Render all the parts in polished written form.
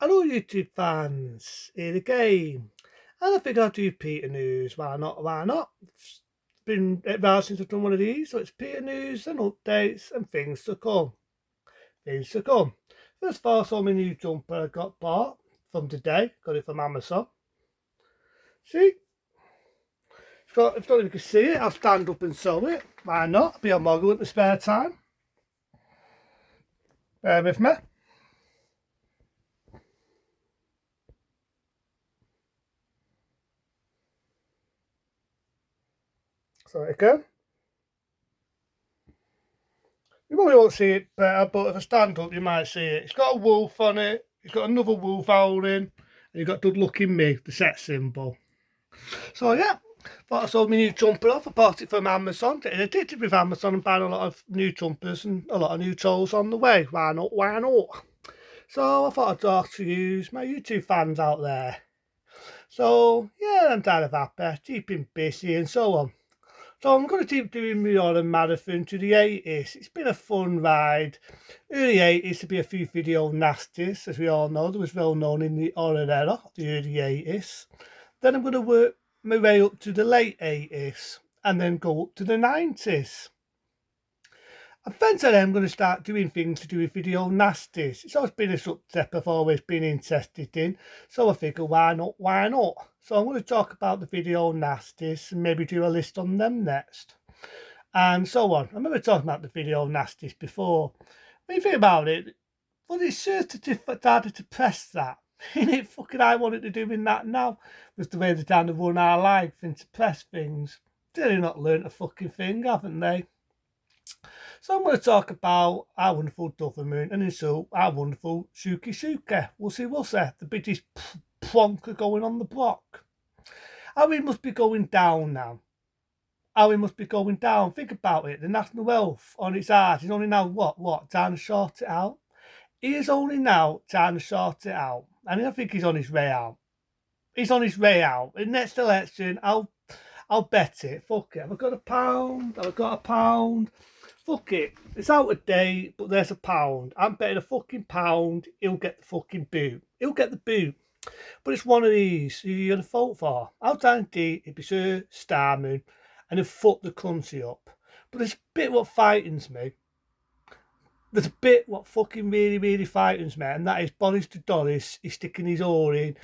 Hello YouTube fans, here again. And I figured I'd do Peter News. Why not? Why not? It's been a while since I've done one of these, so it's Peter News and updates and things to come. Things to come. First of all, I saw my new jumper I got bought from today. Got it from Amazon. See? If I don't know if you can see it, I'll stand up and sew it. Why not? I'll be on Moggle in the spare time. Bear with me. So it go. You probably won't see it better, but if I stand up, you might see it. It's got a wolf on it. It's got another wolf howling. And you've got Good Looking Me, the set symbol. So yeah, thought I sold my new jumper off. I bought it from Amazon. Getting addicted with Amazon and buying a lot of new jumpers and a lot of new tools on the way. Why not? Why not? So I thought I'd talk to you, my YouTube fans out there. So yeah, I'm kind of happy, keeping busy and so on. So I'm going to keep doing my own marathon to the 80s. It's been a fun ride. Early 80s to be a few video nasties, as we all know. There was well known in the horror era, the early 80s. Then I'm going to work my way up to the late 80s and then go up to the 90s. And then today I'm going to start doing things to do with video nasties. It's always been a subject I've always been interested in. So I figure, why not? Why not? So I'm going to talk about the video nasties and maybe do a list on them next. And so on. I remember talking about the video nasties before. When you think about it, well, it's certain harder to press that. Ain't fucking I wanted to do in that now was the way they're trying to run our life and to press things. They've not learnt a fucking thing, haven't they? So I'm going to talk about our wonderful government and also our wonderful Suki Suki. We'll see, the biggest plonker going on the block. How we must be going down now. How we must be going down. Think about it. The national wealth on its arse is only now what? Trying to sort it out. He is only now trying to sort it out. And I think he's on his way out. He's on his way out. In next election, I'll bet it. Fuck it. Have I got a pound? Have I got a pound? Fuck it. It's out of date, but there's a pound. I'm betting a fucking pound he'll get the fucking boot. He'll get the boot. But it's one of these who you're going to vote for. I'll guarantee it'd be Sir Starman and he'll fuck the country up. But there's a bit what frightens me. There's a bit what fucking really frightens me, and that is Boris to Doris is sticking his oar in,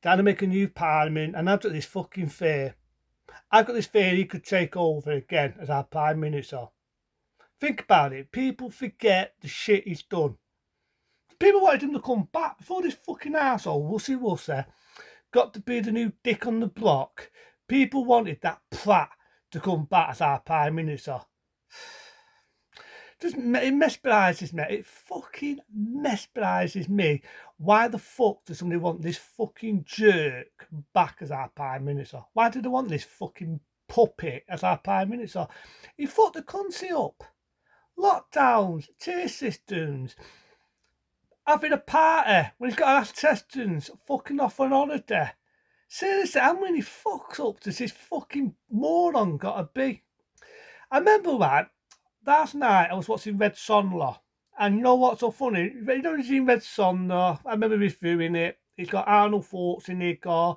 trying to make a new parliament, and I've got this fucking fear. I've got this fear he could take over again as our Prime Minister. Think about it. People forget the shit he's done. People wanted him to come back before this fucking arsehole, Wussy, got to be the new dick on the block. People wanted that prat to come back as our Prime Minister. It mesmerises me. It fucking mesmerises me. Why the fuck does somebody want this fucking jerk back as our Prime Minister? Why do they want this fucking puppet as our Prime Minister? He fucked the country up. Lockdowns, tier systems, having a party when he's got to ask questions, fucking off on holiday. Seriously, how many fucks up does this fucking moron got to be? I remember last night I was watching Red Sonla, and you know what's so funny? You know, you've seen Red Sonla. I remember reviewing it. It's got Arnold Schwarzenegger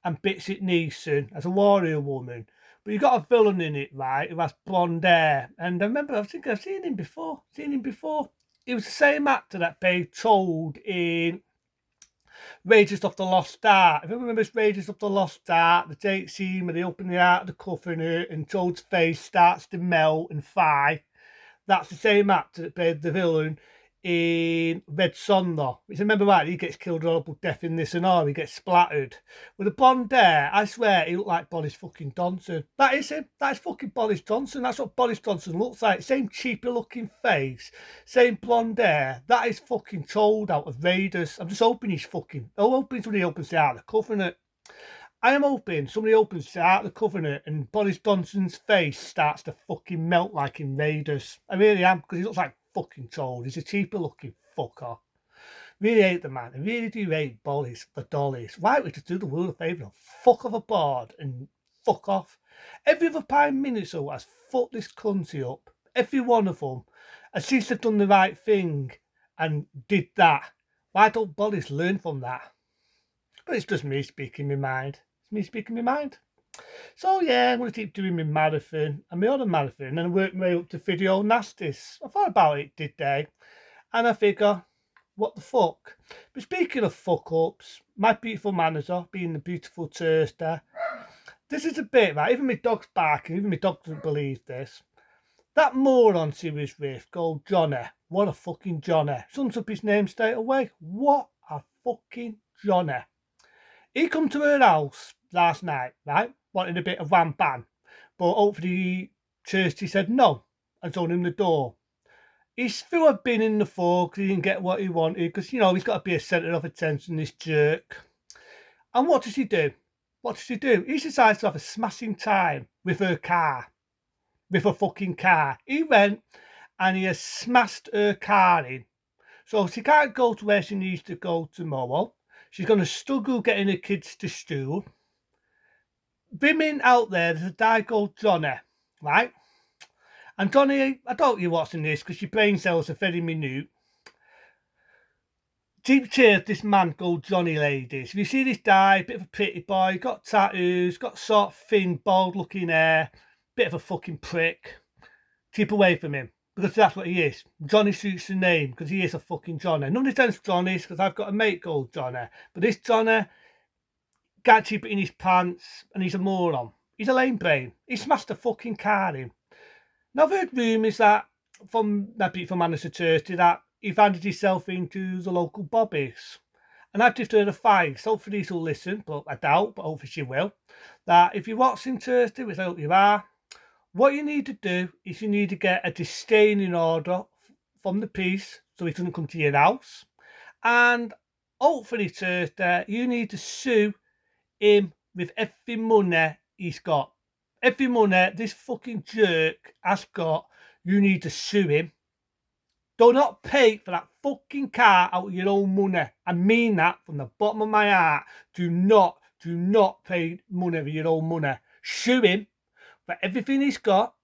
and Bitsy Neeson as a warrior woman. But you've got a villain in it, right, who has blonde hair. And I remember, I think I've seen him before. He was the same actor that played Toad in Raiders of the Lost Ark. If you remember Raiders of the Lost Ark, the date scene where they open the Ark of the Covenant and Toad's face starts to melt and fry. That's the same actor that played the villain in Red Sonla. Which I remember he gets killed horrible death in this and all. He gets splattered. With the blonde hair, I swear he looked like Boris fucking Johnson. That is him. That is fucking Boris Johnson. That's what Boris Johnson looks like. Same cheapy looking face. Same blonde hair. That is fucking Toad out of Raiders. I'm just hoping I'm hoping somebody opens the Ark of the Covenant. I am hoping somebody opens the Ark of the Covenant and Boris Johnson's face starts to fucking melt like in Raiders. I really am, because he looks like fucking Toad. He's a cheaper looking fucker. Really hate the man. I really do hate Boris for dollies. Why don't we just do the world a favour and fuck off aboard and fuck off? Every other Prime Minister has fucked this country up. Every one of them. At least they've done the right thing and did that. Why don't bodies learn from that? But it's just me speaking my mind. It's me speaking my mind. So yeah, I'm going to keep doing my marathon and my other marathon, and I work my way up to video nasties. I thought about it today, and I figure, what the fuck? But speaking of fuck ups, my beautiful manager, being the beautiful Thursday, this is a bit, right? Even my dog's barking, even my dog doesn't believe this. That moron she was with, called Johnny. What a fucking Johnny. Sums up his name straight away. What a fucking Johnny. He come to her house last night, right? Wanting a bit of wham bam. But hopefully Kirsty said no and told him the door. He's threw a bin in the floor because he didn't get what he wanted, because, you know, he's got to be a centre of attention, this jerk. And what does he do? What does he do? He decides to have a smashing time with her car. With her fucking car. He went and he has smashed her car in. So she can't go to where she needs to go tomorrow. She's going to struggle getting her kids to school. Women out there's a guy called Johnny, right? And Johnny, I don't you watching this because your brain cells are very minute. Deep cheers, this man called Johnny, ladies. If you see this guy, bit of a pretty boy, got tattoos, got sort of thin, bald looking hair, bit of a fucking prick, keep away from him. Because that's what he is. Johnny suits the name because he is a fucking Johnny. None of against Johnny's because I've got a mate called Johnny. But this Johnny can't keep it in his pants and he's a moron. He's a lame brain. He smashed a fucking car in. Now I've heard rumours that from that beautiful manager Thursday that he handed himself into the local bobbies. And I've just heard a fight. Hopefully she'll listen, but I doubt, but hopefully she will. That if you're watching Thursday, which I hope you are, what you need to do is you need to get a disdaining order from the police so he doesn't come to your house. And hopefully, Thursday, you need to sue him with every money he's got. Every money this fucking jerk has got, you need to sue him. Do not pay for that fucking car out of your own money. I mean that from the bottom of my heart. Do not pay money for your own money. Sue him for everything he's got,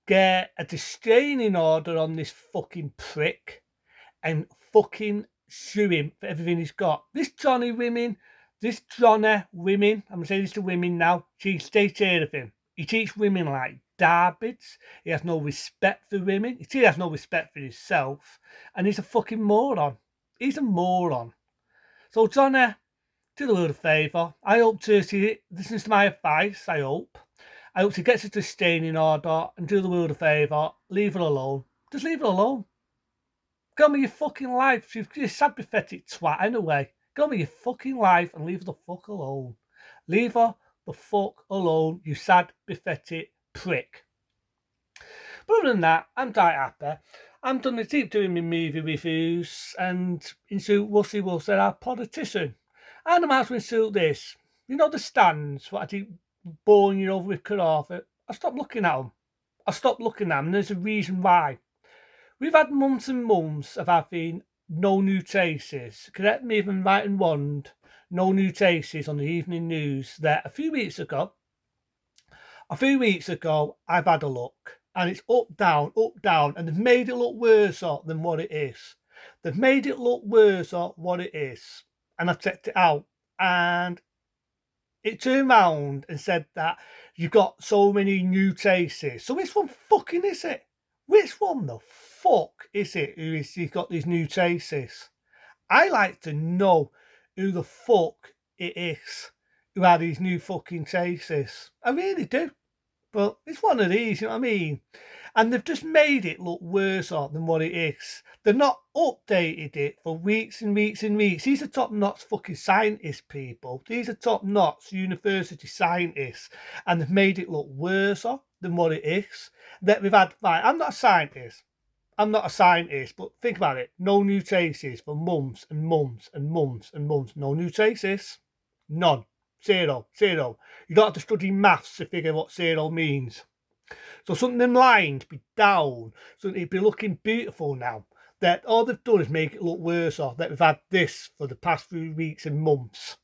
get a restraining order on this fucking prick, and fucking sue him for everything he's got. This Johnny, I'm saying this to women now, she stays clear of him. He treats women like darbids. He has no respect for women. He has no respect for himself. And he's a fucking moron. He's a moron. So Johnny, do the world a favour. I hope Turkey listens to my advice, I hope. I hope she gets her to staying order and do the world a favour. Leave her alone. Just leave her alone. Get on with your fucking life. She's a sad, pathetic twat anyway. Get on with your fucking life and leave her the fuck alone. Leave her the fuck alone, you sad, pathetic prick. But other than that, I'm quite happy. I'm done to keep doing my movie reviews and into Wussy Wuss, our politician. And I'm asking to this. You know the stands, what I keep boring you over with Carafa? I stopped looking at them. And there's a reason why. We've had months and months of having no new cases. Correct me if I'm right and wrong. No new cases on the evening news. That a few weeks ago, I've had a look, and it's up, down, and they've made it look worse than what it is. And I checked it out, and it turned round and said that you've got so many new cases. So which one fucking is it? Which one the fuck is it who's got these new cases? I like to know who the fuck it is who had these new fucking cases. I really do. But it's one of these, you know what I mean? And they've just made it look worse than what it is. They've not updated it for weeks and weeks and weeks. These are top-notch fucking scientists, people. These are top-notch university scientists. And they've made it look worse than what it is. That we've had, right, I'm not a scientist, but think about it. No new cases for months and months and months and months. No new cases. None. Zero. You don't have to study maths to figure what zero means. So something them lines be down, so it'd be looking beautiful now. That all they've done is make it look worse, or that we've had this for the past few weeks and months.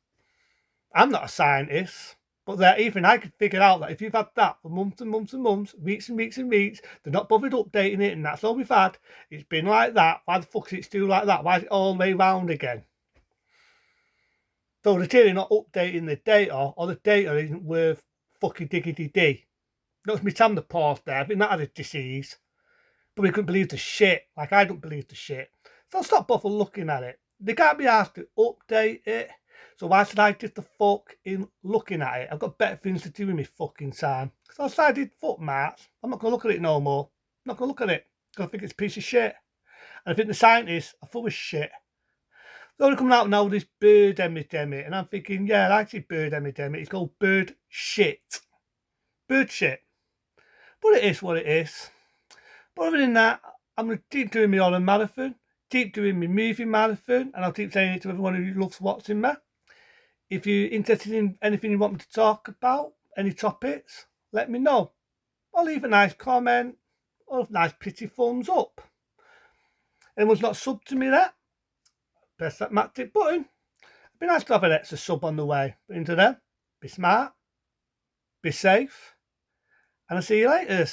I'm not a scientist. But there, even I could figure out that if you've had that for months and months and months, weeks and weeks and weeks, they're not bothered updating it, and that's all we've had. It's been like that. Why the fuck is it still like that? Why is it all the way round again? So they're clearly not updating the data, or the data isn't worth fucking diggity dee. Notice me Tam the pause there. I think that had a disease. But we couldn't believe the shit. Like I don't believe the shit. So I'll stop bothering looking at it. They can't be asked to update it. So why should I just the fuck in looking at it? I've got better things to do with my fucking time. So I decided, fuck Marks. I'm not going to look at it no more. I'm not going to look at it. Because I think it's a piece of shit. And I think the scientists are full of shit. They're only coming out now with this bird epidemic. And I'm thinking, yeah, I like this bird epidemic. It's called bird shit. Bird shit. But it is what it is. But other than that, I'm going to keep doing my horror marathon. Keep doing my movie marathon. And I'll keep saying it to everyone who loves watching me. If you're interested in anything you want me to talk about, any topics, let me know. Or leave a nice comment or a nice pretty thumbs up. Anyone's not subbed to me yet, press that magic button. It'd be nice to have an extra sub on the way. But until then, be smart, be safe, and I'll see you later.